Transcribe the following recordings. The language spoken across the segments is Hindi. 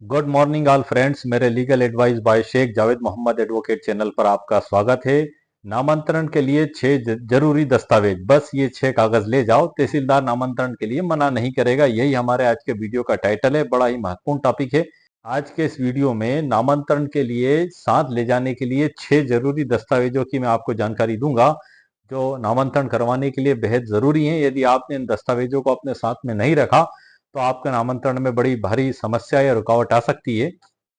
Good morning all friends. मेरे legal advice by Sheikh Javed Mohammad advocate channel पर आपका स्वागत है। नामांतरण के लिए 6 जरूरी दस्तावेज, बस ये 6 कागज ले जाओ, तहसीलदार नामांतरण के लिए मना नहीं करेगा। यही हमारे आज के वीडियो का टाइटल है। बड़ा ही महत्वपूर्ण टॉपिक है। आज के इस वीडियो में नामांतरण के लिए साथ ले जाने के लिए 6 जरूरी दस्तावेजों की मैं आपको जानकारी दूंगा, जो नामांतरण करवाने के लिए बेहद जरूरी है। यदि आपने इन दस्तावेजों को अपने साथ में नहीं रखा तो आपके नामांतरण में बड़ी भारी समस्या या रुकावट आ सकती है।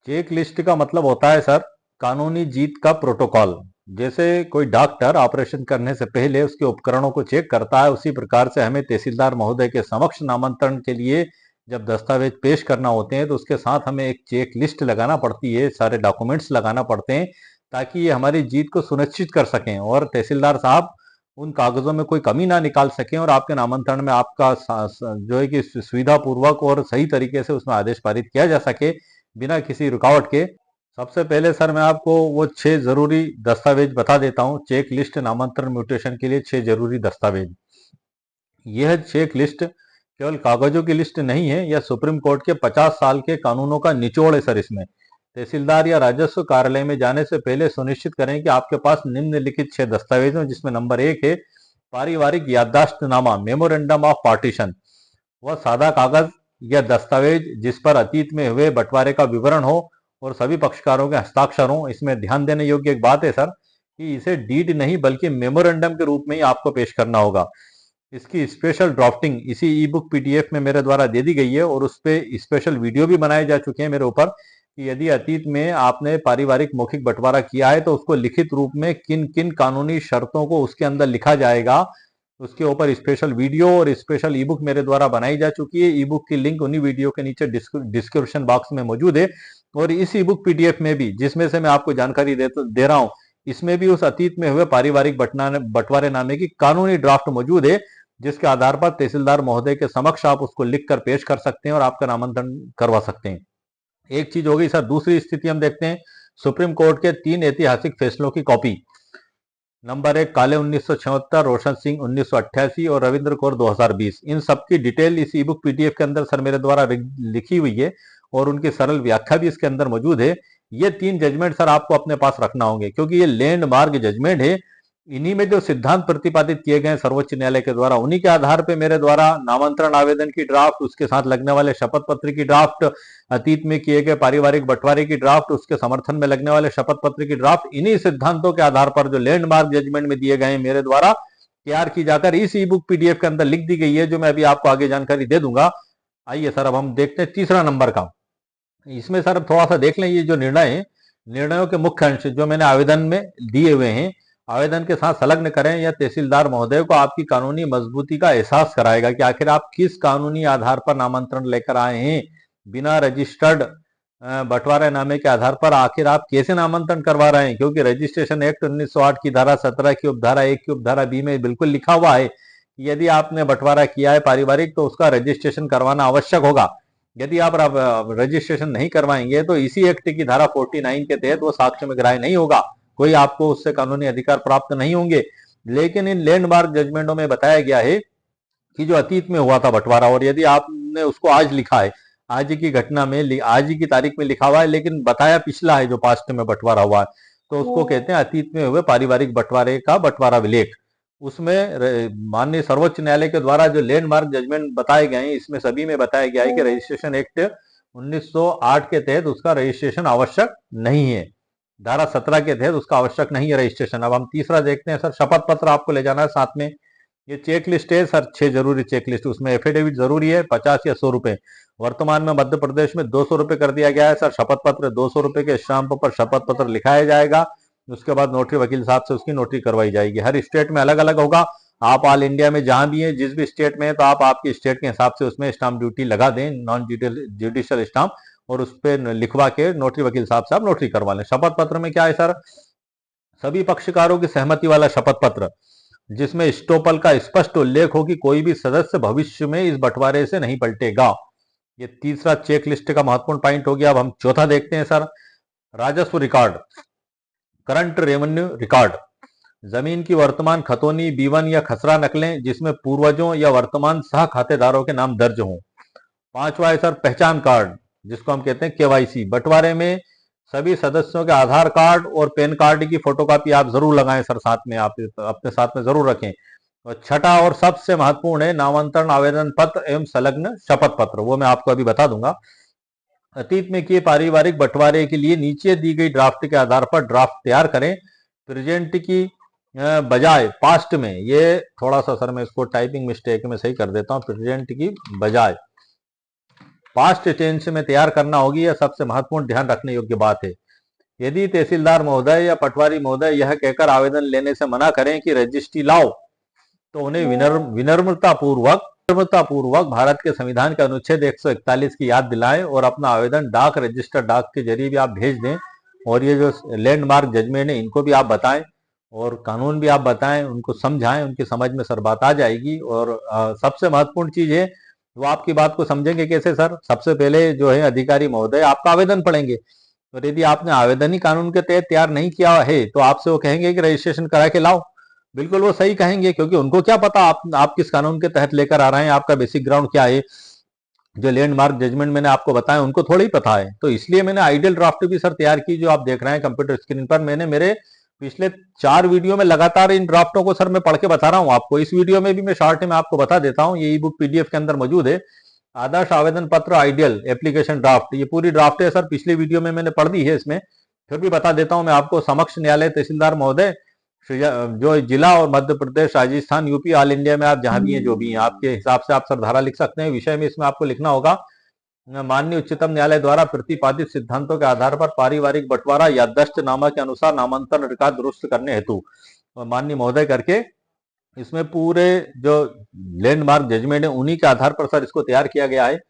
चेक लिस्ट का मतलब होता है सर, कानूनी जीत का प्रोटोकॉल। जैसे कोई डॉक्टर ऑपरेशन करने से पहले उसके उपकरणों को चेक करता है, उसी प्रकार से हमें तहसीलदार महोदय के समक्ष नामांतरण के लिए जब दस्तावेज पेश करना होते हैं तो उसके साथ हमें एक चेक लिस्ट लगाना पड़ती है, सारे डॉक्यूमेंट्स लगाना पड़ते हैं, ताकि ये हमारी जीत को सुनिश्चित कर सकें और तहसीलदार साहब उन कागजों में कोई कमी ना निकाल सकें और आपके नामांतरण में आपका जो है कि सुविधा पूर्वक और सही तरीके से उसमें आदेश पारित किया जा सके बिना किसी रुकावट के। सबसे पहले सर मैं आपको वो 6 जरूरी दस्तावेज बता देता हूँ। चेक लिस्ट नामांतरण म्यूटेशन के लिए 6 जरूरी दस्तावेज। यह चेक लिस्ट केवल कागजों की लिस्ट नहीं है, यह सुप्रीम कोर्ट के 50 साल के कानूनों का निचोड़ है सर। इसमें तहसीलदार या राजस्व कार्यालय में जाने से पहले सुनिश्चित करें कि आपके पास निम्नलिखित 6 दस्तावेज हैं, जिसमें नंबर 1 है पारिवारिक याददाश्तनामा, मेमोरेंडम ऑफ पार्टीशन। वह सादा कागज या दस्तावेज जिस पर अतीत में हुए बंटवारे का विवरण हो और सभी पक्षकारों के हस्ताक्षर हों। इसमें ध्यान देने योग्य एक बात है सर कि इसे डीड नहीं बल्कि मेमोरेंडम के रूप में ही आपको पेश करना होगा। इसकी स्पेशल ड्राफ्टिंग इसी ई बुक पीडीएफ में मेरे द्वारा दे दी गई है और उस पर स्पेशल वीडियो भी बनाए जा चुके हैं मेरे ऊपर कि यदि अतीत में आपने पारिवारिक मौखिक बंटवारा किया है तो उसको लिखित रूप में किन किन कानूनी शर्तों को उसके अंदर लिखा जाएगा, उसके ऊपर स्पेशल वीडियो और स्पेशल ई बुक मेरे द्वारा बनाई जा चुकी है। ई बुक की लिंक उन्हीं वीडियो के नीचे डिस्क्रिप्शन बॉक्स में मौजूद है। और इस ई बुक पीडीएफ में भी, जिसमें से मैं आपको जानकारी दे रहा हूं, इसमें भी उस अतीत में हुए पारिवारिक बंटवारे नामे की कानूनी ड्राफ्ट मौजूद है, जिसके आधार पर तहसीलदार महोदय के समक्ष आप उसको लिखकर पेश कर सकते हैं और आपका नामांकन करवा सकते हैं। एक चीज होगी सर। दूसरी स्थिति हम देखते हैं सुप्रीम कोर्ट के 3 ऐतिहासिक फैसलों की कॉपी। नंबर 1 काले 1976, रोशन सिंह 1988 और रविंद्र कौर 2020। इन सब की डिटेल इस ई बुक पीडीएफ के अंदर सर मेरे द्वारा लिखी हुई है और उनकी सरल व्याख्या भी इसके अंदर मौजूद है। ये 3 जजमेंट सर आपको अपने पास रखना होंगे, क्योंकि ये लैंडमार्क जजमेंट है। इन्हीं में जो सिद्धांत प्रतिपादित किए गए सर्वोच्च न्यायालय के द्वारा, उन्हीं के आधार पे मेरे द्वारा नामांतरण आवेदन की ड्राफ्ट, उसके साथ लगने वाले शपथ पत्र की ड्राफ्ट, अतीत में किए गए पारिवारिक बंटवारे की ड्राफ्ट, उसके समर्थन में लगने वाले शपथ पत्र की ड्राफ्ट, इन्हीं सिद्धांतों के आधार पर जो लैंडमार्क जजमेंट में दिए गए मेरे द्वारा तैयार की जाकर इस ई बुक पीडीएफ के अंदर लिख दी गई है, जो मैं अभी आपको आगे जानकारी दे दूंगा। आइए सर अब हम देखते हैं तीसरा नंबर का। इसमें सर थोड़ा सा देख लें, ये जो निर्णय है, निर्णयों के मुख्य अंश जो मैंने आवेदन में दिए हुए हैं, आवेदन के साथ संलग्न करें। या तहसीलदार महोदय को आपकी कानूनी मजबूती का एहसास कराएगा कि आखिर आप किस कानूनी आधार पर नामांतरण लेकर आए हैं। बिना रजिस्टर्ड बंटवारे नामे के आधार पर आखिर आप कैसे नामांतरण करवा रहे हैं, क्योंकि रजिस्ट्रेशन एक्ट 1908 की धारा 17 की उपधारा 1 की उपधारा बी में बिल्कुल लिखा हुआ है कि यदि आपने बंटवारा किया है पारिवारिक तो उसका रजिस्ट्रेशन करवाना आवश्यक होगा। यदि आप रजिस्ट्रेशन नहीं करवाएंगे तो इसी एक्ट की धारा 49 के तहत वो साक्ष्य में ग्राह्य नहीं होगा, कोई आपको उससे कानूनी अधिकार प्राप्त नहीं होंगे। लेकिन इन लैंडमार्क जजमेंटों में बताया गया है कि जो अतीत में हुआ था बंटवारा, और यदि आपने उसको आज लिखा है, आज की घटना में आज ही की तारीख में लिखा हुआ है, लेकिन बताया पिछला है जो पास्ट में बंटवारा हुआ है, तो उसको कहते हैं अतीत में हुए पारिवारिक बंटवारे का बंटवारा विलेख। उसमें माननीय सर्वोच्च न्यायालय के द्वारा जो लैंडमार्क जजमेंट बताए गए हैं, इसमें सभी में बताया गया है कि रजिस्ट्रेशन एक्ट 1908 के तहत उसका रजिस्ट्रेशन आवश्यक नहीं है। धारा 17 के तहत उसका आवश्यक नहीं है रजिस्ट्रेशन। अब हम तीसरा देखते हैं सर। शपथ पत्र आपको ले जाना है साथ में। ये चेक लिस्ट है सर, 6 जरूरी चेक लिस्ट। उसमें एफिडेविट जरूरी है, 50 या 100 रुपए। वर्तमान में मध्य प्रदेश में 200 रुपए कर दिया गया है सर। शपथ पत्र 200 रुपए के स्टाम्प पर शपथ पत्र लिखाया जाएगा, उसके बाद नोटरी वकील साहब से उसकी नोटरी करवाई जाएगी। हर स्टेट में अलग अलग होगा। आप ऑल इंडिया में जहां भी है, जिस भी स्टेट में है, तो आप आपकी स्टेट के हिसाब से उसमें स्टाम्प ड्यूटी लगा दें, नॉन जुडिशियल स्टाम्प, और उस पर लिखवा के नोटरी वकील साहब से आप नोटरी करवा लें। शपथ पत्र में क्या है सर, सभी पक्षकारों की सहमति वाला शपथ पत्र, जिसमें स्टोपल का स्पष्ट उल्लेख हो कि कोई भी सदस्य भविष्य में इस बंटवारे से नहीं पलटेगा। ये तीसरा चेक लिस्ट का महत्वपूर्ण पॉइंट हो गया। अब हम चौथा देखते हैं सर। राजस्व रिकॉर्ड, करंट रेवेन्यू रिकॉर्ड, जमीन की वर्तमान खतौनी, बीवन या खसरा नकलें जिसमें पूर्वजों या वर्तमान सह खातेदारों के नाम दर्ज हों। पांचवा है सर पहचान कार्ड, जिसको हम कहते हैं केवाईसी। बंटवारे में सभी सदस्यों के आधार कार्ड और पैन कार्ड की फोटोकॉपी आप जरूर लगाएं सर, साथ में आप अपने साथ में जरूर रखें। और छठा और सबसे महत्वपूर्ण है नामांतरण आवेदन पत्र एवं संलग्न शपथ पत्र, वो मैं आपको अभी बता दूंगा। अतीत में किए पारिवारिक बंटवारे के लिए नीचे दी गई ड्राफ्ट के आधार पर ड्राफ्ट तैयार करें। प्रेजेंट की बजाय पास्ट में, ये थोड़ा सा सर मैं इसको टाइपिंग मिस्टेक में सही कर देता हूं, प्रेजेंट की बजाय पास्ट टेंस में तैयार करना होगी। यह सबसे महत्वपूर्ण ध्यान रखने योग्य बात है। यदि तहसीलदार महोदय या पटवारी महोदय यह कहकर आवेदन लेने से मना करें कि रजिस्ट्री लाओ, तो उन्हें विनम्रता पूर्वक भारत के संविधान के अनुच्छेद 141 की याद दिलाएं और अपना आवेदन डाक रजिस्टर डाक के जरिए भी आप भेज दें। और ये जो लैंडमार्क जजमेंट है इनको भी आप बताएं और कानून भी आप बताएं, उनको समझाएं, उनकी समझ में सर बात आ जाएगी। और सबसे महत्वपूर्ण चीज है वो आपकी बात को समझेंगे कैसे सर, सबसे पहले जो है अधिकारी महोदय आपका आवेदन पढ़ेंगे, और यदि आपने आवेदन ही कानून के तहत तैयार नहीं किया है तो आपसे वो कहेंगे कि रजिस्ट्रेशन करा के लाओ। बिल्कुल वो सही कहेंगे, क्योंकि उनको क्या पता आप किस कानून के तहत लेकर आ रहे हैं, आपका बेसिक ग्राउंड क्या है। जो लैंडमार्क जजमेंट मैंने आपको बताया उनको थोड़ा ही पता है। तो इसलिए मैंने आइडियल ड्राफ्ट भी सर तैयार की, जो आप देख रहे हैं कंप्यूटर स्क्रीन पर। मैंने मेरे पिछले 4 वीडियो में लगातार इन ड्राफ्टों को सर मैं पढ़ के बता रहा हूं आपको। इस वीडियो में भी मैं शॉर्ट में आपको बता देता हूं, ये ई बुक पीडीएफ के अंदर मौजूद है। आदर्श आवेदन पत्र आइडियल एप्लीकेशन ड्राफ्ट, ये पूरी ड्राफ्ट है सर, पिछली वीडियो में मैंने पढ़ दी है। इसमें फिर भी बता देता हूं मैं आपको। समक्ष न्यायालय तहसीलदार महोदय, जो जिला और Madhya Pradesh, Rajasthan, UP, all India में आप जहां भी हैं, जो भी हैं, आपके हिसाब से आप सर धारा लिख सकते हैं। विषय में इसमें आपको लिखना होगा माननीय उच्चतम न्यायालय द्वारा प्रतिपादित सिद्धांतों के आधार पर पारिवारिक बंटवारा याददाश्तनामा के अनुसार नामांतरण रिकॉर्ड दुरुस्त करने हेतु माननीय महोदय करके इसमें पूरे जो लैंडमार्क जजमेंट है उन्हीं के आधार पर सर इसको तैयार किया गया है।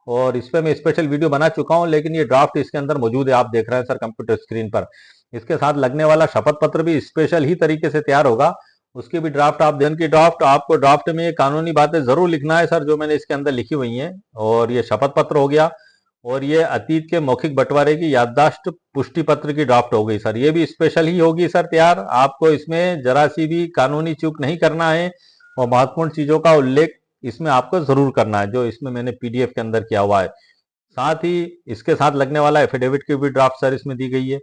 और इस पर मैं स्पेशल वीडियो बना चुका हूं, लेकिन ये ड्राफ्ट इसके अंदर मौजूद है, आप देख रहे हैं सर कंप्यूटर स्क्रीन पर। इसके साथ लगने वाला शपथ पत्र भी स्पेशल ही तरीके से तैयार होगा, उसकी भी ड्राफ्ट आप देन की ड्राफ्ट आपको ड्राफ्ट में ये कानूनी बातें जरूर लिखना है सर, जो मैंने इसके अंदर लिखी हुई हैं। और ये शपथ पत्र हो गया, और ये अतीत के मौखिक बंटवारे की याददाश्त पुष्टि पत्र की ड्राफ्ट हो गई सर, ये भी स्पेशल ही होगी सर तैयार। आपको इसमें जरा सी भी कानूनी चूक नहीं करना है, और महत्वपूर्ण चीजों का उल्लेख इसमें आपको जरूर करना है, जो इसमें मैंने पीडीएफ के अंदर किया हुआ है। साथ ही इसके साथ लगने वाला एफिडेविट की भी ड्राफ्ट सर इसमें दी गई है।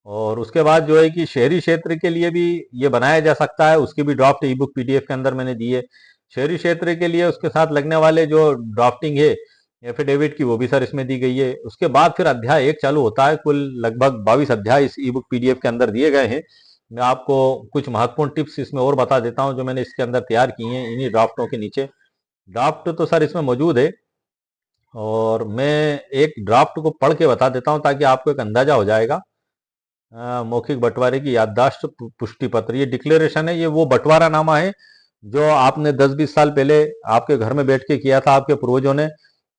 और उसके बाद जो है कि शहरी क्षेत्र के लिए भी ये बनाया जा सकता है, उसकी भी ड्राफ्ट ई बुक पीडीएफ के अंदर मैंने दी है। शहरी क्षेत्र के लिए उसके साथ लगने वाले जो ड्राफ्टिंग है एफिडेविट की, वो भी सर इसमें दी गई है। उसके बाद फिर अध्याय 1 चालू होता है। कुल लगभग 22 अध्याय इस ई बुक पीडीएफ के अंदर दिए गए हैं। मैं आपको कुछ महत्वपूर्ण टिप्स इसमें और बता देता हूं जो मैंने इसके अंदर तैयार की हैं इन्हीं ड्राफ्टों के नीचे। ड्राफ्ट तो सर इसमें मौजूद है, और मैं एक ड्राफ्ट को पढ़ के बता देता हूं ताकि आपको एक अंदाजा हो जाएगा। मौखिक बंटवारे की याददाश्त पुष्टि पत्र, ये डिक्लेरेशन है, ये वो बंटवारा नामा है जो आपने 10-20 साल पहले आपके घर में बैठ के किया था आपके पूर्वजों ने,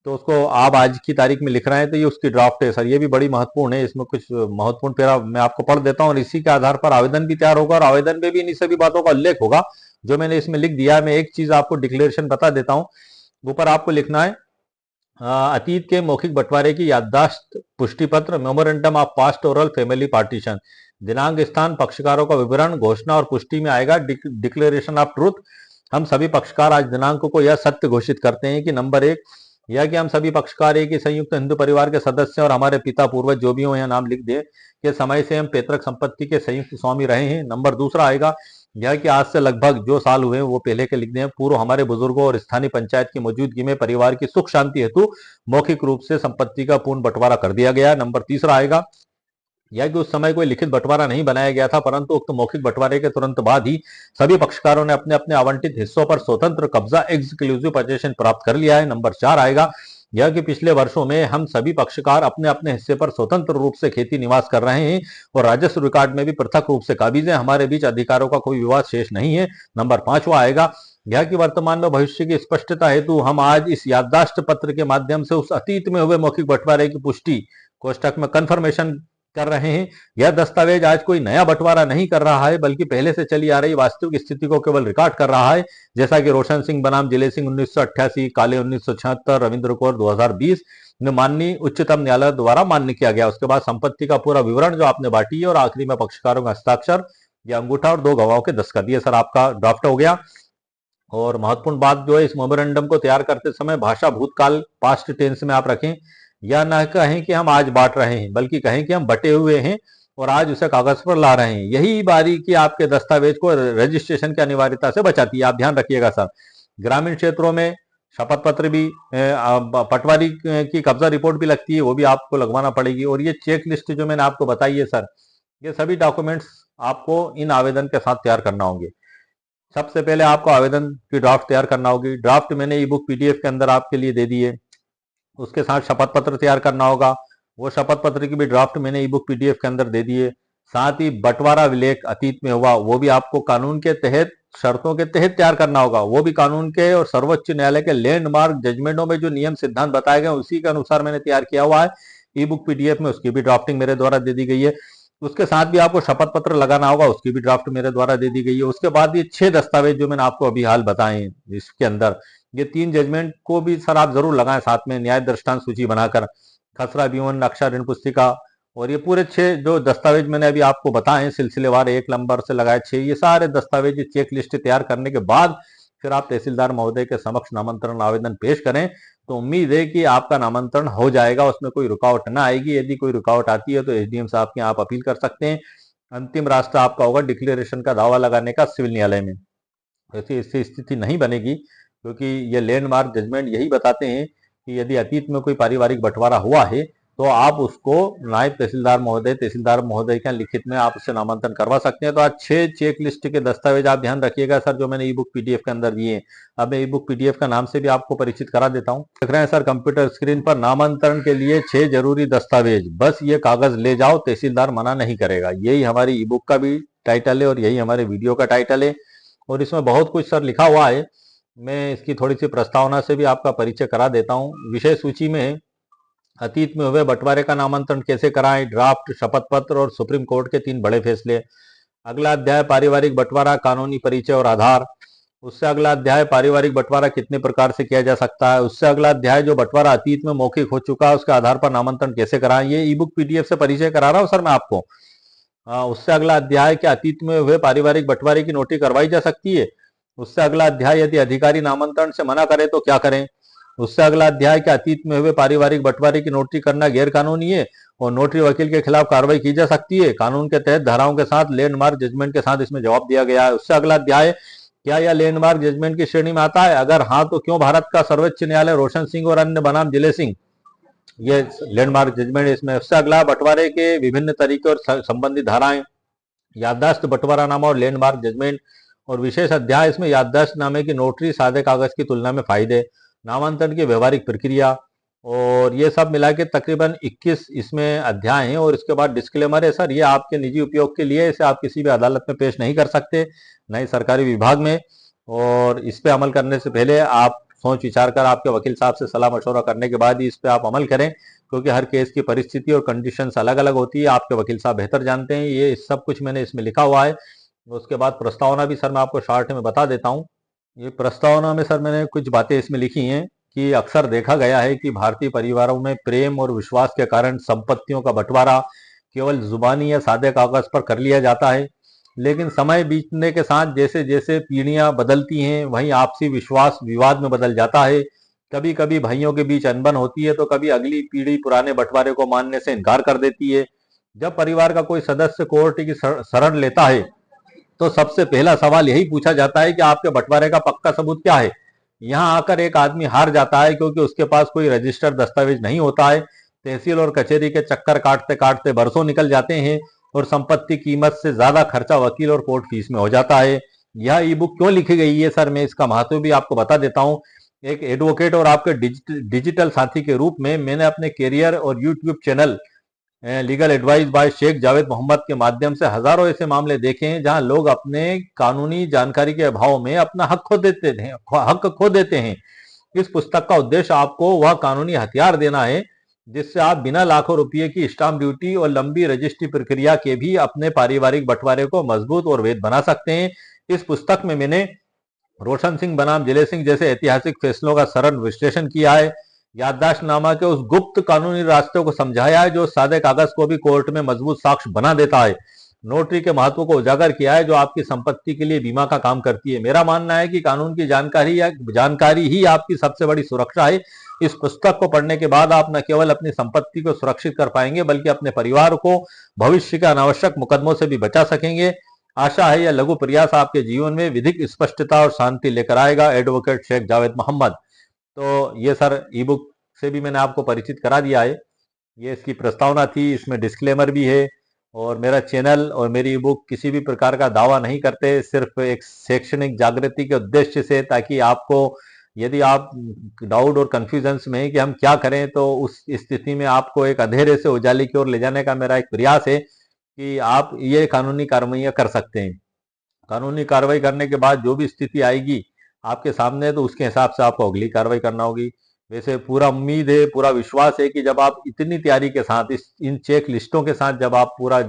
तो उसको आप आज की तारीख में लिख रहे हैं, तो ये उसकी ड्राफ्ट है सर। ये भी बड़ी महत्वपूर्ण है, इसमें कुछ महत्वपूर्ण पैरा मैं आपको पढ़ देता हूँ, और इसी के आधार पर आवेदन भी तैयार होगा। और आवेदन में भी इन सभी बातों का उल्लेख होगा जो मैंने इसमें लिख दिया है। मैं एक चीज आपको डिक्लेरेशन बता देता हूँ, ऊपर आपको लिखना है अतीत के मौखिक बंटवारे की याददाश्त पुष्टि पत्र, memorandum of past oral family partition, दिनांक, स्थान, पक्षकारों का विवरण, घोषणा और पुष्टि में आएगा डिक्लेरेशन ऑफ ट्रूथ। हम सभी पक्षकार आज दिनांक को यह सत्य घोषित करते हैं कि नंबर 1, यह कि हम सभी पक्षकार एक ही संयुक्त हिंदू परिवार के सदस्य और हमारे पिता पूर्वज जो भी हो यह नाम लिख दे के समय से हम पैतृक संपत्ति के संयुक्त स्वामी रहे हैं। नंबर दूसरा आएगा यह कि आज से लगभग जो साल हुए वो पहले के लिख दें, पूर्व हमारे बुजुर्गों और स्थानीय पंचायत की मौजूदगी में परिवार की सुख शांति हेतु मौखिक रूप से संपत्ति का पूर्ण बंटवारा कर दिया गया। नंबर तीसरा आएगा यह कि उस समय कोई लिखित बंटवारा नहीं बनाया गया था, परंतु उक्त मौखिक बंटवारे के तुरंत बाद ही सभी पक्षकारों ने अपने अपने आवंटित हिस्सों पर स्वतंत्र कब्जा एक्सक्लूसिव पोजीशन प्राप्त कर लिया है। नंबर 4 आएगा यह कि पिछले वर्षों में हम सभी पक्षकार अपने अपने हिस्से पर स्वतंत्र रूप से खेती निवास कर रहे हैं और राजस्व रिकॉर्ड में भी पृथक रूप से काबिज है, हमारे बीच अधिकारों का कोई विवाद शेष नहीं है। नंबर 5वां आएगा यह कि वर्तमान में भविष्य की स्पष्टता हेतु हम आज इस याददाश्त पत्र के माध्यम से उस अतीत में हुए मौखिक बंटवारे की पुष्टि कोष्टक में कंफर्मेशन कर रहे हैं। यह दस्तावेज आज कोई नया बंटवारा नहीं कर रहा है, बल्कि पहले से चली आ रही वास्तविक स्थिति को केवल रिकॉर्ड कर रहा है, जैसा कि रोशन सिंह बनाम जिले सिंह 1988, काले 1976, रविंद्र कौर 2020 में माननीय उच्चतम न्यायालय द्वारा मान्य किया गया। उसके बाद संपत्ति का पूरा विवरण जो आपने बांटी है, और आखिरी में पक्षकारों का हस्ताक्षर या अंगूठा और 2 गवाहों के दस्तखत, ये सर आपका ड्राफ्ट हो गया। और महत्वपूर्ण बात जो है, इस मेमोरेंडम को तैयार करते समय भाषा भूतकाल पास्ट टेंस में आप रखें, या ना कहें कि हम आज बांट रहे हैं, बल्कि कहें कि हम बटे हुए हैं और आज उसे कागज पर ला रहे हैं। यही बारीकी आपके दस्तावेज को रजिस्ट्रेशन की अनिवार्यता से बचाती है। आप ध्यान रखिएगा सर। ग्रामीण क्षेत्रों में शपथ पत्र भी, पटवारी की कब्जा रिपोर्ट भी लगती है, वो भी आपको लगवाना पड़ेगी। और ये चेक लिस्ट जो मैंने आपको बताई है सर, ये सभी डॉक्यूमेंट्स आपको इन आवेदन के साथ तैयार करना होंगे। सबसे पहले आपको आवेदन की ड्राफ्ट तैयार करना होगी। ड्राफ्ट मैंने ई बुक पीडीएफ के अंदर आपके लिए दे दी है। उसके साथ शपथ पत्र तैयार करना होगा। वो शपथ पत्र की भी ड्राफ्ट मैंने ई बुक पीडीएफ के अंदर दे दी है। साथ ही बंटवारा विलेख अतीत में हुआ, वो भी आपको कानून के तहत, शर्तों के तहत तैयार करना होगा। वो भी कानून के और सर्वोच्च न्यायालय के लैंडमार्क जजमेंटों में जो नियम सिद्धांत बताए गए उसी के अनुसार मैंने तैयार किया हुआ है। ई बुक पीडीएफ में उसकी भी ड्राफ्टिंग मेरे द्वारा दे दी गई है। उसके साथ भी आपको शपथ पत्र लगाना होगा, उसकी भी ड्राफ्ट मेरे द्वारा दे दी गई है। उसके बाद ये 6 दस्तावेज जो मैंने आपको अभी हाल बताए हैं इसके अंदर, ये 3 जजमेंट को भी सर आप जरूर लगाएं साथ में, न्याय दृष्टांत सूची बनाकर, खसरा विवरण, नक्शा, ऋण पुस्तिका। और ये पूरे 6 जो दस्तावेज मैंने अभी आपको बताए हैं सिलसिलेवार 1 नंबर से लगाए 6, ये सारे दस्तावेज चेक लिस्ट तैयार करने के बाद फिर आप तहसीलदार महोदय के समक्ष नामांतरण आवेदन पेश करें, तो उम्मीद है कि आपका नामांतरण हो जाएगा, उसमें कोई रुकावट ना आएगी। यदि कोई रुकावट आती है तो एसडीएम साहब के आप अपील कर सकते हैं। अंतिम रास्ता आपका होगा डिक्लेरेशन का दावा लगाने का सिविल न्यायालय में। ऐसी ऐसी स्थिति नहीं बनेगी, क्योंकि ये लैंडमार्क जजमेंट यही बताते हैं कि यदि अतीत में कोई पारिवारिक बंटवारा हुआ है तो आप उसको नायब तहसीलदार महोदय के लिखित में आप उससे नामांकन करवा सकते हैं। तो आज 6 चेक लिस्ट के दस्तावेज आप ध्यान रखिएगा सर, जो मैंने ई बुक पीडीएफ के अंदर दिए हैं। अब मैं ई बुक पीडीएफ का नाम से भी आपको परिचित करा देता हूँ। देख रहे हैं सर कंप्यूटर स्क्रीन पर, नामांतरण के लिए 6 जरूरी दस्तावेज, बस ये कागज ले जाओ, तहसीलदार मना नहीं करेगा। यही हमारी ई बुक का भी टाइटल है और यही हमारे वीडियो का टाइटल है। और इसमें बहुत कुछ सर लिखा हुआ है, मैं इसकी थोड़ी सी प्रस्तावना से भी आपका परिचय करा देता हूँ। विषय सूची में अतीत में हुए बंटवारे का नामांतरण कैसे कराएं, ड्राफ्ट, शपथ पत्र और सुप्रीम कोर्ट के 3 बड़े फैसले। अगला अध्याय पारिवारिक बंटवारा, कानूनी परिचय और आधार। उससे अगला अध्याय पारिवारिक बंटवारा कितने प्रकार से किया जा सकता है। उससे अगला अध्याय जो बंटवारा अतीत में मौखिक हो चुका है उसके आधार पर नामांतरण कैसे कराएं। ये ई बुक पीडीएफ से परिचय करा रहा हूं सर मैं आपको। उससे अगला अध्याय क्या अतीत में हुए पारिवारिक बंटवारे की नोटिस करवाई जा सकती है। उससे अगला अध्याय यदि अधिकारी नामांतरण से मना करे तो क्या करें। उससे अगला अध्याय क्या अतीत में हुए पारिवारिक बंटवारे की नोटरी करना गैर कानूनी है और नोटरी वकील के खिलाफ कार्रवाई की जा सकती है। कानून के तहत धाराओं के साथ लैंडमार्क जजमेंट के साथ इसमें जवाब दिया गया है। उससे अगला अध्याय क्या यह लैंडमार्क जजमेंट की श्रेणी में आता है, अगर हाँ तो क्यों भारत का सर्वोच्च न्यायालय रोशन सिंह और अन्य बनाम जिले सिंह, ये लैंडमार्क जजमेंट इसमें। उससे अगला बंटवारे के विभिन्न तरीके और संबंधित धाराएं, याददाश्त बंटवारानामा और लैंडमार्क जजमेंट। और विशेष अध्याय इसमें याददाश्तनामे की नोटरी सादे कागज की तुलना में फायदे, नामांतरण की व्यवहारिक प्रक्रिया। और ये सब मिला के तकरीबन 21 इसमें अध्याय हैं। और इसके बाद डिस्क्लेमर है सर, ये आपके निजी उपयोग के लिए, इसे आप किसी भी अदालत में पेश नहीं कर सकते, न ही सरकारी विभाग में। और इस पे अमल करने से पहले आप सोच विचार कर आपके वकील साहब से सलाह मशवरा करने के बाद ही इस पे आप अमल करें, क्योंकि हर केस की परिस्थिति और कंडीशंस अलग अलग होती है। आपके वकील साहब बेहतर जानते हैं। ये सब कुछ मैंने इसमें लिखा हुआ है। उसके बाद प्रस्तावना भी सर मैं आपको शॉर्ट में बता देता हूँ। ये प्रस्तावना में सर मैंने कुछ बातें इसमें लिखी हैं कि अक्सर देखा गया है कि भारतीय परिवारों में प्रेम और विश्वास के कारण संपत्तियों का बंटवारा केवल जुबानी या सादे कागज पर कर लिया जाता है, लेकिन समय बीतने के साथ जैसे जैसे पीढ़ियां बदलती हैं वहीं आपसी विश्वास विवाद में बदल जाता है। कभी कभी भाइयों के बीच अनबन होती है तो कभी अगली पीढ़ी पुराने बंटवारे को मानने से इनकार कर देती है। जब परिवार का कोई सदस्य कोर्ट की शरण लेता है तो सबसे पहला सवाल यही पूछा जाता है कि आपके बंटवारे का पक्का सबूत क्या है। यहाँ आकर एक आदमी हार जाता है क्योंकि उसके पास कोई रजिस्टर्ड दस्तावेज नहीं होता है। तहसील और कचहरी के चक्कर काटते काटते बरसों निकल जाते हैं और संपत्ति कीमत से ज्यादा खर्चा वकील और कोर्ट फीस में हो जाता है। यह ई बुक क्यों लिखी गई है सर, मैं इसका महत्व भी आपको बता देता हूँ। एक एडवोकेट और आपके डिजिटल साथी के रूप में मैंने अपने कैरियर और YouTube channel legal advice by Sheikh Javed Mohammad के माध्यम से हजारों ऐसे मामले देखे हैं जहां लोग अपने कानूनी जानकारी के अभाव में अपना हक खो देते हैं। इस पुस्तक का उद्देश्य आपको वह कानूनी हथियार देना है जिससे आप बिना लाखों रुपये की स्टाम्प ड्यूटी और लंबी रजिस्ट्री प्रक्रिया के भी अपने पारिवारिक बंटवारे को मजबूत और वैध बना सकते हैं। इस पुस्तक में मैंने रोशन सिंह बनाम जिले सिंह जैसे ऐतिहासिक फैसलों का सरल विश्लेषण किया है, याददाश्तनामा के उस गुप्त कानूनी रास्ते को समझाया है जो सादे कागज को भी कोर्ट में मजबूत साक्ष्य बना देता है। नोटरी के महत्व को उजागर किया है, जो आपकी संपत्ति के लिए बीमा का काम करती है। मेरा मानना है कि कानून की जानकारी ही आपकी सबसे बड़ी सुरक्षा है। इस पुस्तक को पढ़ने के बाद आप न केवल अपनी संपत्ति को सुरक्षित कर पाएंगे, बल्कि अपने परिवार को भविष्य के अनावश्यक मुकदमों से भी बचा सकेंगे। आशा है यह लघु प्रयास आपके जीवन में विधिक स्पष्टता और शांति लेकर आएगा। एडवोकेट शेख जावेद मोहम्मद। तो ये सर ई बुक से भी मैंने आपको परिचित करा दिया है। ये इसकी प्रस्तावना थी, इसमें डिस्क्लेमर भी है। और मेरा चैनल और मेरी ई बुक किसी भी प्रकार का दावा नहीं करते, सिर्फ एक शैक्षणिक जागृति के उद्देश्य से, ताकि आपको यदि आप डाउट और कंफ्यूजन्स में हैं कि हम क्या करें, तो उस स्थिति में आपको एक अंधेरे से उजाले की ओर ले जाने का मेरा एक प्रयास है कि आप ये कानूनी कार्रवाइयां कर सकते हैं। कानूनी कार्रवाई करने के बाद जो भी स्थिति आएगी आपके सामने, तो उसके हिसाब से आपको अगली कार्रवाई करना होगी। वैसे पूरा उम्मीद है, पूरा विश्वास है कि जब आप इतनी तैयारी के साथ इन चेक लिस्टों के साथ जब आप पूरा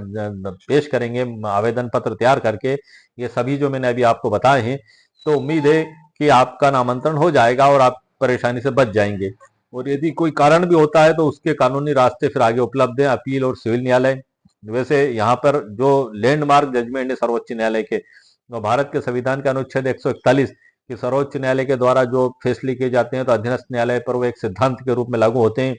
पेश करेंगे आवेदन पत्र तैयार करके, ये सभी जो मैंने अभी आपको बताए हैं, तो उम्मीद है कि आपका नामांतरण हो जाएगा और आप परेशानी से बच जाएंगे। और यदि कोई कारण भी होता है तो उसके कानूनी रास्ते फिर आगे उपलब्ध है, अपील और सिविल न्यायालय। वैसे यहाँ पर जो लैंडमार्क जजमेंट है सर्वोच्च न्यायालय के, तो भारत के संविधान के अनुच्छेद 141 कि सर्वोच्च न्यायालय के द्वारा जो फैसले किए जाते हैं तो अधीनस्थ न्यायालय पर वो एक सिद्धांत के रूप में लागू होते हैं।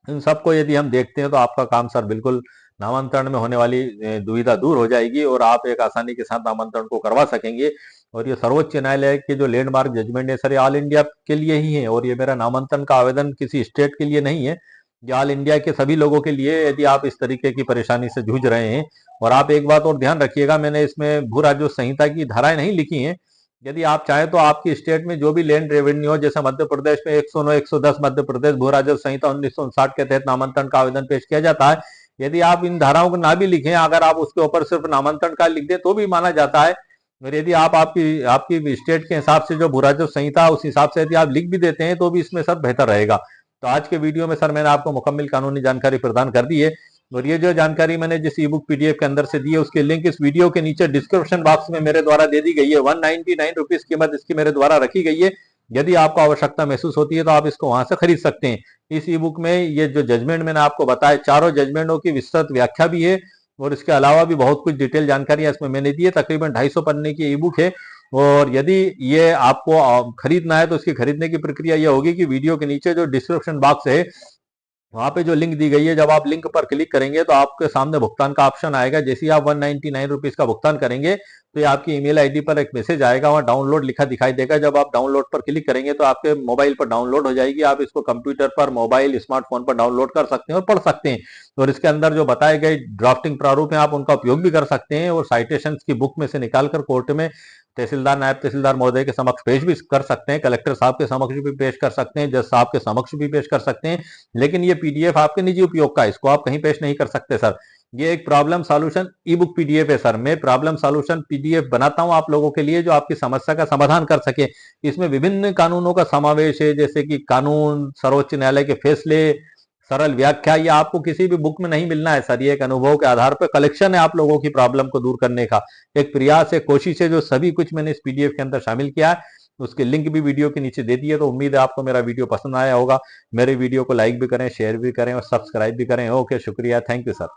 इन सबको यदि हम देखते हैं तो आपका काम सर बिल्कुल नामांतरण में होने वाली दुविधा दूर हो जाएगी और आप एक आसानी के साथ नामांतरण को करवा सकेंगे। और ये सर्वोच्च न्यायालय के जो लैंडमार्क जजमेंट है सर, ये ऑल इंडिया के लिए ही है। और ये मेरा नामांतरण का आवेदन किसी स्टेट के लिए नहीं है, ये ऑल इंडिया के सभी लोगों के लिए। यदि आप इस तरीके की परेशानी से जूझ रहे हैं, और आप एक बात और ध्यान रखिएगा, मैंने इसमें भू राजस्व संहिता की धाराएं नहीं लिखी हैं। यदि आप चाहें तो आपकी स्टेट में जो भी लैंड रेवेन्यू हो, जैसे मध्य प्रदेश में 109, 110 मध्य प्रदेश भू राजस्व संहिता 1959 के तहत नामांतरण का आवेदन पेश किया जाता है। यदि आप इन धाराओं को ना भी लिखें, अगर आप उसके ऊपर सिर्फ नामांतरण का लिख दे तो भी माना जाता है। और यदि आप आपकी आपकी स्टेट के हिसाब से जो भू राजस्व संहिता उस हिसाब से यदि आप लिख भी देते हैं तो भी इसमें सर बेहतर रहेगा। तो आज के वीडियो में सर मैंने आपको मुकम्मल कानूनी जानकारी प्रदान कर दी है। और ये जो जानकारी मैंने जिस ई बुक पीडीएफ के अंदर से दी है, उसकी लिंक इस वीडियो के नीचे डिस्क्रिप्शन बॉक्स में मेरे द्वारा दे दी गई है। 199 रुपीज कीमत इसकी मेरे द्वारा रखी गई है। यदि आपको आवश्यकता महसूस होती है तो आप इसको वहां से खरीद सकते हैं। इस ई बुक में ये जो जजमेंट मैंने आपको बताया, चारों जजमेंटों की विस्तृत व्याख्या भी है, और इसके अलावा भी बहुत कुछ डिटेल जानकारी इसमें मैंने दी है। तकरीबन 250 पन्ने की ई बुक है। और यदि ये आपको खरीदना है तो इसकी खरीदने की प्रक्रिया ये होगी कि वीडियो के नीचे जो डिस्क्रिप्शन बॉक्स है, वहां पे जो लिंक दी गई है, जब आप लिंक पर क्लिक करेंगे तो आपके सामने भुगतान का ऑप्शन आएगा। जैसे ही आप 199 रुपीज का भुगतान करेंगे तो ये आपकी ईमेल आईडी पर एक मैसेज आएगा, वहां डाउनलोड लिखा दिखाई देगा। जब आप डाउनलोड पर क्लिक करेंगे तो आपके मोबाइल पर डाउनलोड हो जाएगी। आप इसको कंप्यूटर पर, मोबाइल, स्मार्टफोन पर डाउनलोड कर सकते हैं और पढ़ सकते हैं। और इसके अंदर जो बताए गए ड्राफ्टिंग प्रारूप है, आप उनका उपयोग भी कर सकते हैं और साइटेशन की बुक में से निकालकर कोर्ट में तहसीलदार, नायब तहसीलदार महोदय के समक्ष पेश भी कर सकते हैं, कलेक्टर साहब के समक्ष भी पेश कर सकते हैं, जज साहब के समक्ष भी पेश कर सकते हैं। लेकिन ये पीडीएफ आपके निजी उपयोग का है, इसको आप कहीं पेश नहीं कर सकते सर। ये एक प्रॉब्लम सॉल्यूशन ई बुक पीडीएफ है सर। मैं प्रॉब्लम सॉल्यूशन पीडीएफ बनाता हूं आप लोगों के लिए, जो आपकी समस्या का समाधान कर सके। इसमें विभिन्न कानूनों का समावेश है, जैसे कि कानून, सर्वोच्च न्यायालय के फैसले, सरल व्याख्या। ये आपको किसी भी बुक में नहीं मिलना है सर। ये एक अनुभव के आधार पर कलेक्शन है आप लोगों की प्रॉब्लम को दूर करने का एक प्रयास है, कोशिश है, जो सभी कुछ मैंने इस पीडीएफ के अंदर शामिल किया है। उसके लिंक भी वीडियो के नीचे दे दिए। तो उम्मीद है आपको मेरा वीडियो पसंद आया होगा। मेरे वीडियो को लाइक भी करें, शेयर भी करें और सब्सक्राइब भी करें। ओके, शुक्रिया, थैंक यू सर।